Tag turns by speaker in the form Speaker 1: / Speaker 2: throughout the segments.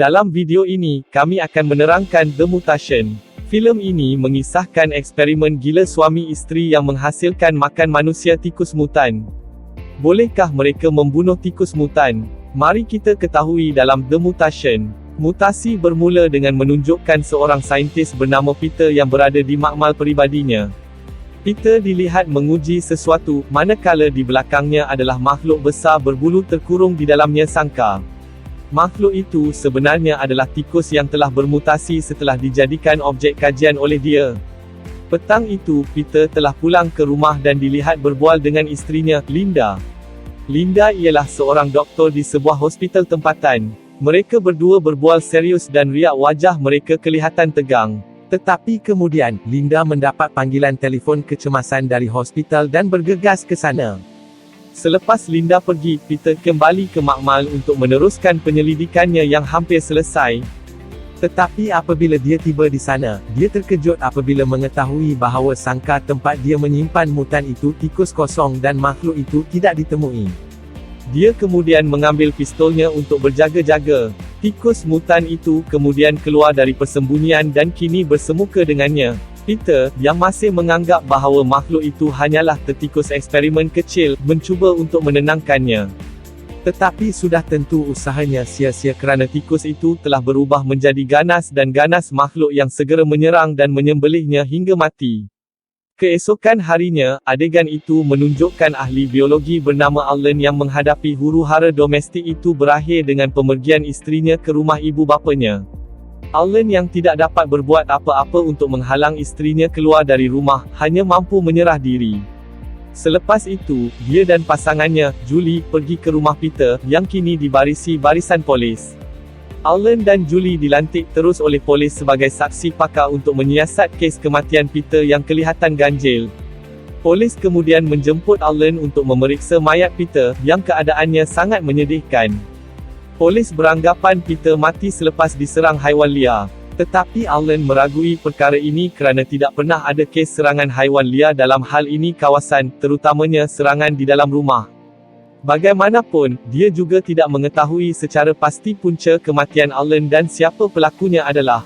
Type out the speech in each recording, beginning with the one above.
Speaker 1: Dalam video ini, kami akan menerangkan The Mutation. Filem ini mengisahkan eksperimen gila suami isteri yang menghasilkan makan manusia tikus mutan. Bolehkah mereka membunuh tikus mutan? Mari kita ketahui dalam The Mutation. Mutasi bermula dengan menunjukkan seorang saintis bernama Peter yang berada di makmal peribadinya. Peter dilihat menguji sesuatu, manakala di belakangnya adalah makhluk besar berbulu terkurung di dalamnya sangkar. Makhluk itu sebenarnya adalah tikus yang telah bermutasi setelah dijadikan objek kajian oleh dia. Petang itu, Peter telah pulang ke rumah dan dilihat berbual dengan isterinya, Linda. Linda ialah seorang doktor di sebuah hospital tempatan. Mereka berdua berbual serius dan riak wajah mereka kelihatan tegang. Tetapi kemudian, Linda mendapat panggilan telefon kecemasan dari hospital dan bergegas ke sana. Selepas Linda pergi, Peter kembali ke makmal untuk meneruskan penyelidikannya yang hampir selesai. Tetapi apabila dia tiba di sana, dia terkejut apabila mengetahui bahawa sangkar tempat dia menyimpan mutan itu tikus kosong dan makhluk itu tidak ditemui. Dia kemudian mengambil pistolnya untuk berjaga-jaga. Tikus mutan itu kemudian keluar dari persembunyian dan kini bersemuka dengannya. Peter, yang masih menganggap bahawa makhluk itu hanyalah tertikus eksperimen kecil, mencuba untuk menenangkannya. Tetapi sudah tentu usahanya sia-sia kerana tikus itu telah berubah menjadi ganas dan ganas makhluk yang segera menyerang dan menyembelihnya hingga mati. Keesokan harinya, adegan itu menunjukkan ahli biologi bernama Alan yang menghadapi huru-hara domestik itu berakhir dengan pemergian isterinya ke rumah ibu bapanya. Alan yang tidak dapat berbuat apa-apa untuk menghalang isterinya keluar dari rumah, hanya mampu menyerah diri. Selepas itu, dia dan pasangannya, Julie, pergi ke rumah Peter, yang kini dibarisi barisan polis. Alan dan Julie dilantik terus oleh polis sebagai saksi pakar untuk menyiasat kes kematian Peter yang kelihatan ganjil. Polis kemudian menjemput Alan untuk memeriksa mayat Peter, yang keadaannya sangat menyedihkan. Polis beranggapan Peter mati selepas diserang haiwan liar. Tetapi Alan meragui perkara ini kerana tidak pernah ada kes serangan haiwan liar dalam hal ini kawasan, terutamanya serangan di dalam rumah. Bagaimanapun, dia juga tidak mengetahui secara pasti punca kematian Alan dan siapa pelakunya adalah.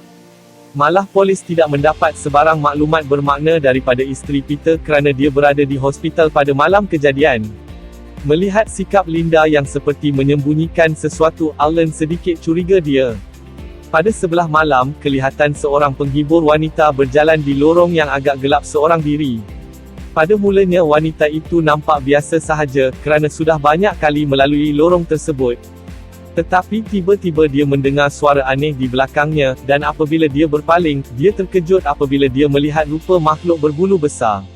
Speaker 1: Malah polis tidak mendapat sebarang maklumat bermakna daripada isteri Peter kerana dia berada di hospital pada malam kejadian. Melihat sikap Linda yang seperti menyembunyikan sesuatu, Alan sedikit curiga dia. Pada sebelah malam, kelihatan seorang penghibur wanita berjalan di lorong yang agak gelap seorang diri. Pada mulanya wanita itu nampak biasa sahaja, kerana sudah banyak kali melalui lorong tersebut. Tetapi tiba-tiba dia mendengar suara aneh di belakangnya, dan apabila dia berpaling, dia terkejut apabila dia melihat rupa makhluk berbulu besar.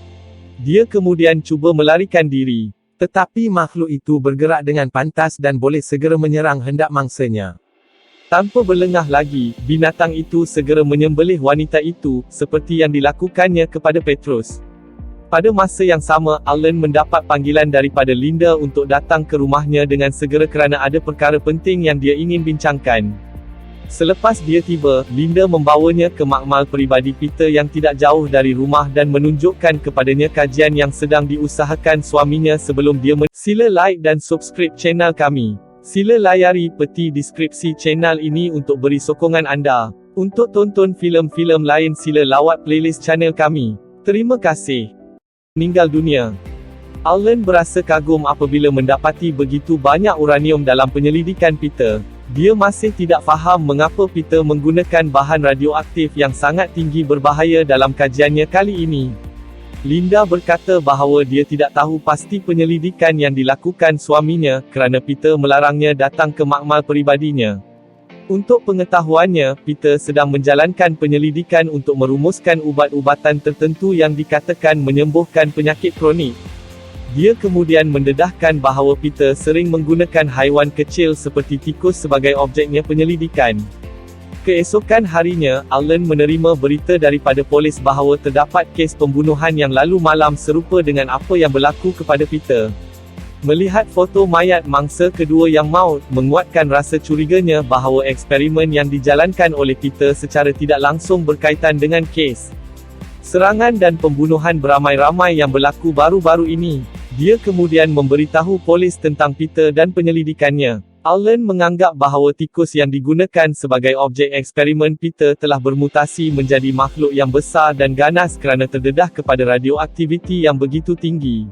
Speaker 1: Dia kemudian cuba melarikan diri. Tetapi makhluk itu bergerak dengan pantas dan boleh segera menyerang hendak mangsanya. Tanpa berlengah lagi, binatang itu segera menyembelih wanita itu, seperti yang dilakukannya kepada Petrus. Pada masa yang sama, Alan mendapat panggilan daripada Linda untuk datang ke rumahnya dengan segera kerana ada perkara penting yang dia ingin bincangkan. Selepas dia tiba, Linda membawanya ke makmal peribadi Peter yang tidak jauh dari rumah dan menunjukkan kepadanya kajian yang sedang diusahakan suaminya sebelum dia Sila like dan subscribe channel kami. Sila layari peti deskripsi channel ini untuk beri sokongan anda. Untuk tonton filem-filem lain sila lawat playlist channel kami. Terima kasih. Meninggal dunia. Alan berasa kagum apabila mendapati begitu banyak uranium dalam penyelidikan Peter. Dia masih tidak faham mengapa Peter menggunakan bahan radioaktif yang sangat tinggi berbahaya dalam kajiannya kali ini. Linda berkata bahawa dia tidak tahu pasti penyelidikan yang dilakukan suaminya, kerana Peter melarangnya datang ke makmal peribadinya. Untuk pengetahuannya, Peter sedang menjalankan penyelidikan untuk merumuskan ubat-ubatan tertentu yang dikatakan menyembuhkan penyakit kronik. Dia kemudian mendedahkan bahawa Peter sering menggunakan haiwan kecil seperti tikus sebagai objeknya penyelidikan. Keesokan harinya, Alan menerima berita daripada polis bahawa terdapat kes pembunuhan yang lalu malam serupa dengan apa yang berlaku kepada Peter. Melihat foto mayat mangsa kedua yang maut, menguatkan rasa curiganya bahawa eksperimen yang dijalankan oleh Peter secara tidak langsung berkaitan dengan kes serangan dan pembunuhan beramai-ramai yang berlaku baru-baru ini. Dia kemudian memberitahu polis tentang Peter dan penyelidikannya. Allen menganggap bahawa tikus yang digunakan sebagai objek eksperimen Peter telah bermutasi menjadi makhluk yang besar dan ganas kerana terdedah kepada radioaktiviti yang begitu tinggi.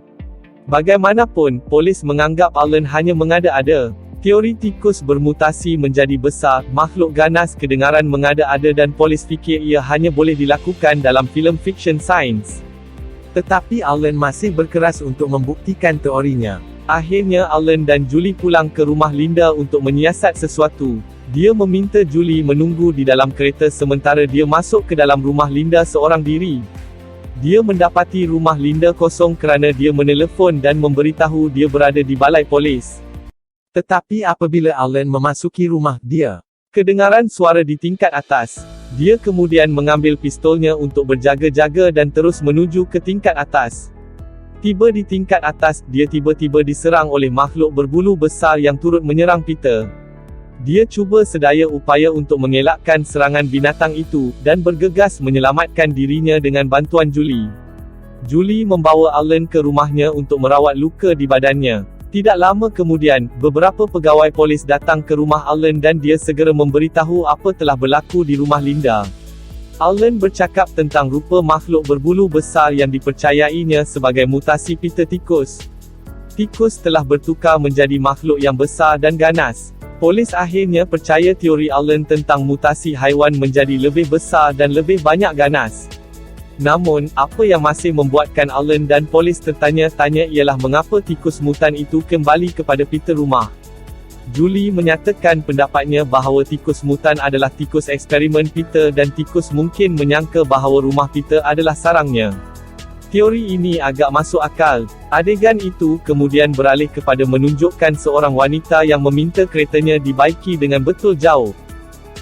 Speaker 1: Bagaimanapun, polis menganggap Allen hanya mengada-ada. Teori tikus bermutasi menjadi besar, makhluk ganas kedengaran mengada-ada dan polis fikir ia hanya boleh dilakukan dalam filem fiksyen sains.
Speaker 2: Tetapi Allen masih berkeras untuk membuktikan teorinya.
Speaker 1: Akhirnya Allen dan Julie pulang ke rumah Linda untuk menyiasat sesuatu. Dia meminta Julie menunggu di dalam kereta sementara dia masuk ke dalam rumah Linda seorang diri. Dia mendapati rumah Linda kosong kerana dia menelefon dan memberitahu dia berada di balai polis.
Speaker 2: Tetapi apabila Allen memasuki rumah dia,
Speaker 1: kedengaran suara di tingkat atas. Dia kemudian mengambil pistolnya untuk berjaga-jaga dan terus menuju ke tingkat atas. Tiba di tingkat atas, dia tiba-tiba diserang oleh makhluk berbulu besar yang turut menyerang Peter. Dia cuba sedaya upaya untuk mengelakkan serangan binatang itu, dan bergegas menyelamatkan dirinya dengan bantuan Julie. Julie membawa Allen ke rumahnya untuk merawat luka di badannya. Tidak lama kemudian, beberapa pegawai polis datang ke rumah Allen dan dia segera memberitahu apa telah berlaku di rumah Linda. Allen bercakap tentang rupa makhluk berbulu besar yang dipercayainya sebagai mutasi Peter tikus. Tikus telah bertukar menjadi makhluk yang besar dan ganas. Polis akhirnya percaya teori Allen tentang mutasi haiwan menjadi lebih besar dan lebih banyak ganas. Namun, apa yang masih membuatkan Allen dan polis tertanya-tanya ialah mengapa tikus mutan itu kembali kepada Peter rumah. Julie menyatakan pendapatnya bahawa tikus mutan adalah tikus eksperimen Peter dan tikus mungkin menyangka bahawa rumah Peter adalah sarangnya. Teori ini agak masuk akal. Adegan itu kemudian beralih kepada menunjukkan seorang wanita yang meminta keretanya dibaiki dengan betul jauh.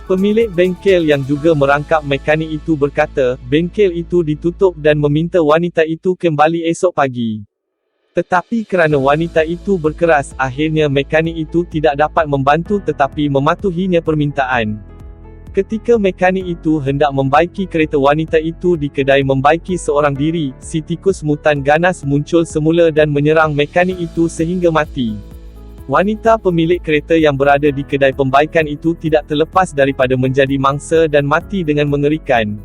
Speaker 1: Pemilik bengkel yang juga merangkap mekanik itu berkata, bengkel itu ditutup dan meminta wanita itu kembali esok pagi. Tetapi kerana wanita itu berkeras, akhirnya mekanik itu tidak dapat membantu tetapi mematuhinya permintaan. Ketika mekanik itu hendak membaiki kereta wanita itu di kedai membaiki seorang diri, si tikus mutan ganas muncul semula dan menyerang mekanik itu sehingga mati. Wanita pemilik kereta yang berada di kedai pembaikan itu tidak terlepas daripada menjadi mangsa dan mati dengan mengerikan.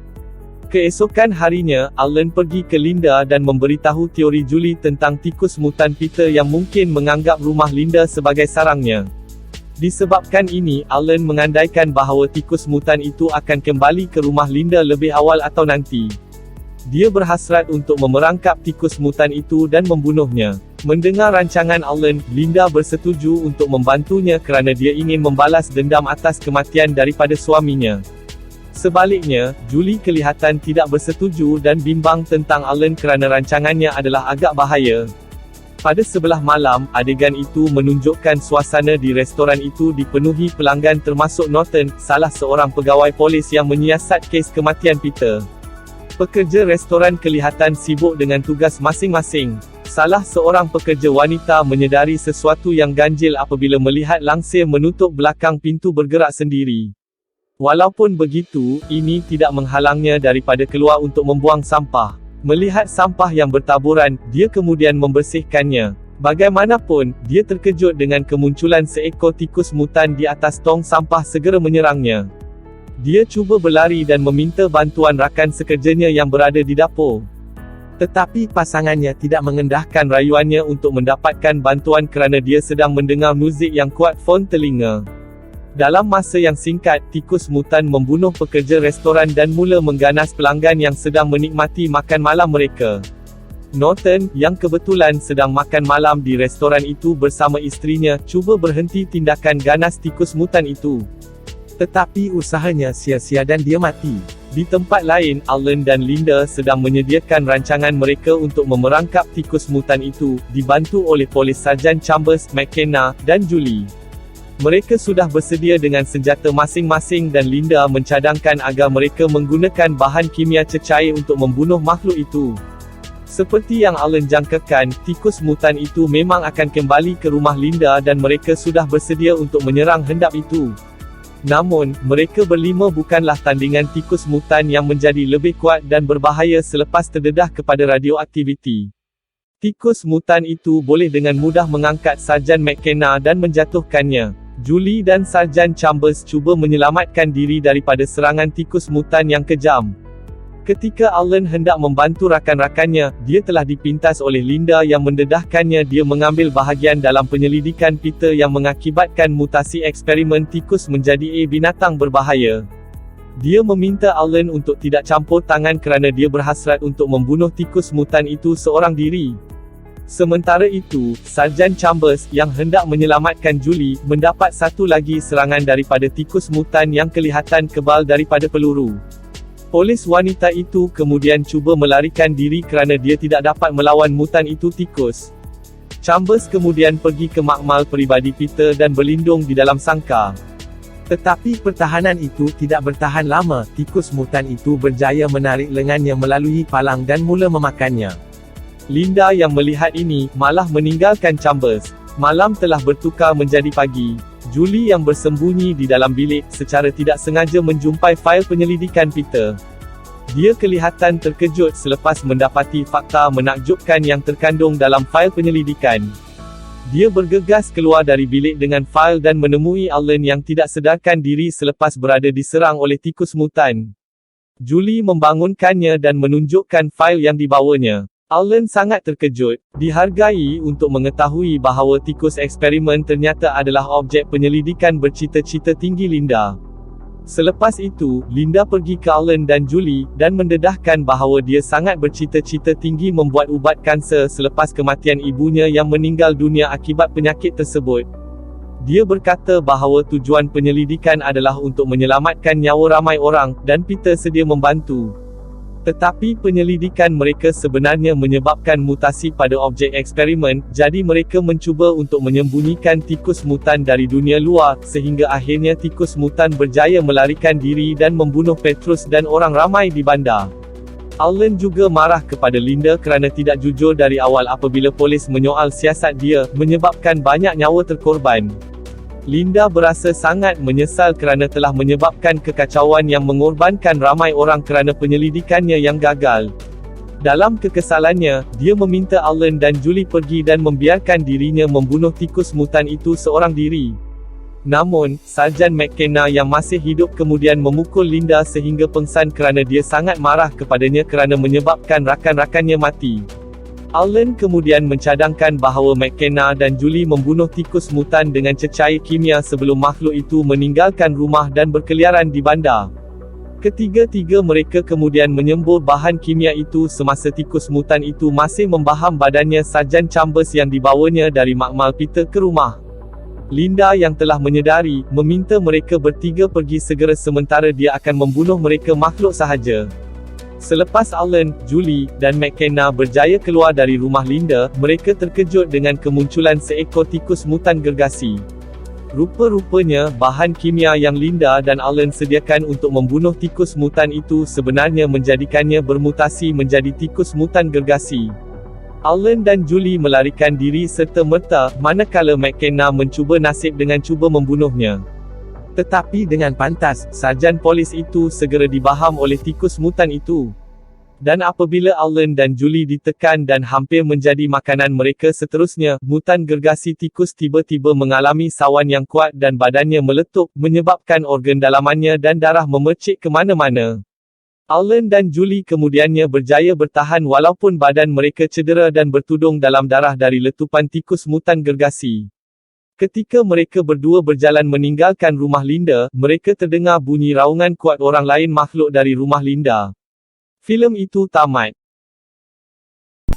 Speaker 1: Keesokan harinya, Allen pergi ke Linda dan memberitahu teori Julie tentang tikus mutan Peter yang mungkin menganggap rumah Linda sebagai sarangnya. Disebabkan ini, Allen mengandaikan bahawa tikus mutan itu akan kembali ke rumah Linda lebih awal atau nanti. Dia berhasrat untuk memerangkap tikus mutan itu dan membunuhnya. Mendengar rancangan Allen, Linda bersetuju untuk membantunya kerana dia ingin membalas dendam atas kematian daripada suaminya. Sebaliknya, Julie kelihatan tidak bersetuju dan bimbang tentang Allen kerana rancangannya adalah agak bahaya. Pada sebelah malam, adegan itu menunjukkan suasana di restoran itu dipenuhi pelanggan termasuk Norton, salah seorang pegawai polis yang menyiasat kes kematian Peter. Pekerja restoran kelihatan sibuk dengan tugas masing-masing. Salah seorang pekerja wanita menyedari sesuatu yang ganjil apabila melihat langsir menutup belakang pintu bergerak sendiri. Walaupun begitu, ini tidak menghalangnya daripada keluar untuk membuang sampah. Melihat sampah yang bertaburan, dia kemudian membersihkannya. Bagaimanapun, dia terkejut dengan kemunculan seekor tikus mutan di atas tong sampah segera menyerangnya. Dia cuba berlari dan meminta bantuan rakan sekerjanya yang berada di dapur. Tetapi pasangannya tidak mengendahkan rayuannya untuk mendapatkan bantuan kerana dia sedang mendengar muzik yang kuat fon telinga. Dalam masa yang singkat, tikus mutan membunuh pekerja restoran dan mula mengganas pelanggan yang sedang menikmati makan malam mereka. Norton, yang kebetulan sedang makan malam di restoran itu bersama isterinya, cuba berhenti tindakan ganas tikus mutan itu. Tetapi usahanya sia-sia dan dia mati. Di tempat lain, Allen dan Linda sedang menyediakan rancangan mereka untuk memerangkap tikus mutan itu, dibantu oleh polis Sarjan Chambers, McKenna, dan Julie. Mereka sudah bersedia dengan senjata masing-masing dan Linda mencadangkan agar mereka menggunakan bahan kimia cecair untuk membunuh makhluk itu. Seperti yang Allen jangkakan, tikus mutan itu memang akan kembali ke rumah Linda dan mereka sudah bersedia untuk menyerang hendap itu. Namun, mereka berlima bukanlah tandingan tikus mutan yang menjadi lebih kuat dan berbahaya selepas terdedah kepada radioaktiviti. Tikus mutan itu boleh dengan mudah mengangkat Sarjan McKenna dan menjatuhkannya. Julie dan Sarjan Chambers cuba menyelamatkan diri daripada serangan tikus mutan yang kejam. Ketika Alan hendak membantu rakan-rakannya, dia telah dipintas oleh Linda yang mendedahkannya dia mengambil bahagian dalam penyelidikan Peter yang mengakibatkan mutasi eksperimen tikus menjadi binatang berbahaya. Dia meminta Alan untuk tidak campur tangan kerana dia berhasrat untuk membunuh tikus mutan itu seorang diri. Sementara itu, Sarjan Chambers, yang hendak menyelamatkan Julie, mendapat satu lagi serangan daripada tikus mutan yang kelihatan kebal daripada peluru. Polis wanita itu kemudian cuba melarikan diri kerana dia tidak dapat melawan mutan itu tikus. Chambers kemudian pergi ke makmal peribadi Peter dan berlindung di dalam sangkar. Tetapi pertahanan itu tidak bertahan lama, tikus mutan itu berjaya menarik lengannya melalui palang dan mula memakannya. Linda yang melihat ini, malah meninggalkan Chambers. Malam telah bertukar menjadi pagi. Julie yang bersembunyi di dalam bilik, secara tidak sengaja menjumpai fail penyelidikan Peter. Dia kelihatan terkejut selepas mendapati fakta menakjubkan yang terkandung dalam fail penyelidikan. Dia bergegas keluar dari bilik dengan fail dan menemui Alan yang tidak sedarkan diri selepas berada diserang oleh tikus mutan. Julie membangunkannya dan menunjukkan fail yang dibawanya. Alan sangat terkejut, dihargai untuk mengetahui bahawa tikus eksperimen ternyata adalah objek penyelidikan bercita-cita tinggi Linda. Selepas itu, Linda pergi ke Alan dan Julie, dan mendedahkan bahawa dia sangat bercita-cita tinggi membuat ubat kanser selepas kematian ibunya yang meninggal dunia akibat penyakit tersebut. Dia berkata bahawa tujuan penyelidikan adalah untuk menyelamatkan nyawa ramai orang, dan Peter sedia membantu. Tetapi penyelidikan mereka sebenarnya menyebabkan mutasi pada objek eksperimen, jadi mereka mencuba untuk menyembunyikan tikus mutan dari dunia luar, sehingga akhirnya tikus mutan berjaya melarikan diri dan membunuh Petrus dan orang ramai di bandar. Alan juga marah kepada Linda kerana tidak jujur dari awal apabila polis menyoal siasat dia, menyebabkan banyak nyawa terkorban. Linda berasa sangat menyesal kerana telah menyebabkan kekacauan yang mengorbankan ramai orang kerana penyelidikannya yang gagal. Dalam kekesalannya, dia meminta Alan dan Julie pergi dan membiarkan dirinya membunuh tikus mutan itu seorang diri. Namun, Sarjan McKenna yang masih hidup kemudian memukul Linda sehingga pengsan kerana dia sangat marah kepadanya kerana menyebabkan rakan-rakannya mati. Alan kemudian mencadangkan bahawa McKenna dan Julie membunuh tikus mutan dengan cecair kimia sebelum makhluk itu meninggalkan rumah dan berkeliaran di bandar. Ketiga-tiga mereka kemudian menyembur bahan kimia itu semasa tikus mutan itu masih membaham badannya Sarjan Chambers yang dibawanya dari makmal Peter ke rumah. Linda yang telah menyedari, meminta mereka bertiga pergi segera sementara dia akan membunuh mereka makhluk sahaja. Selepas Alan, Julie, dan McKenna berjaya keluar dari rumah Linda, mereka terkejut dengan kemunculan seekor tikus mutan gergasi. Rupa-rupanya, bahan kimia yang Linda dan Alan sediakan untuk membunuh tikus mutan itu sebenarnya menjadikannya bermutasi menjadi tikus mutan gergasi. Alan dan Julie melarikan diri serta-merta, manakala McKenna mencuba nasib dengan cuba membunuhnya. Tetapi dengan pantas, sarjan polis itu segera dibaham oleh tikus mutan itu. Dan apabila Alan dan Julie ditekan dan hampir menjadi makanan mereka seterusnya, mutan gergasi tikus tiba-tiba mengalami sawan yang kuat dan badannya meletup, menyebabkan organ dalamannya dan darah memercik ke mana-mana. Alan dan Julie kemudiannya berjaya bertahan walaupun badan mereka cedera dan bertudung dalam darah dari letupan tikus mutan gergasi. Ketika mereka berdua berjalan meninggalkan rumah Linda, mereka terdengar bunyi raungan kuat orang lain makhluk dari rumah Linda. Filem itu tamat.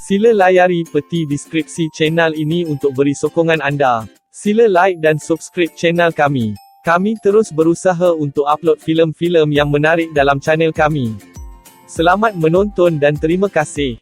Speaker 1: Sila layari peti deskripsi channel ini untuk beri sokongan anda. Sila like dan subscribe channel kami. Kami terus berusaha untuk upload filem-filem yang menarik dalam channel kami. Selamat menonton dan terima kasih.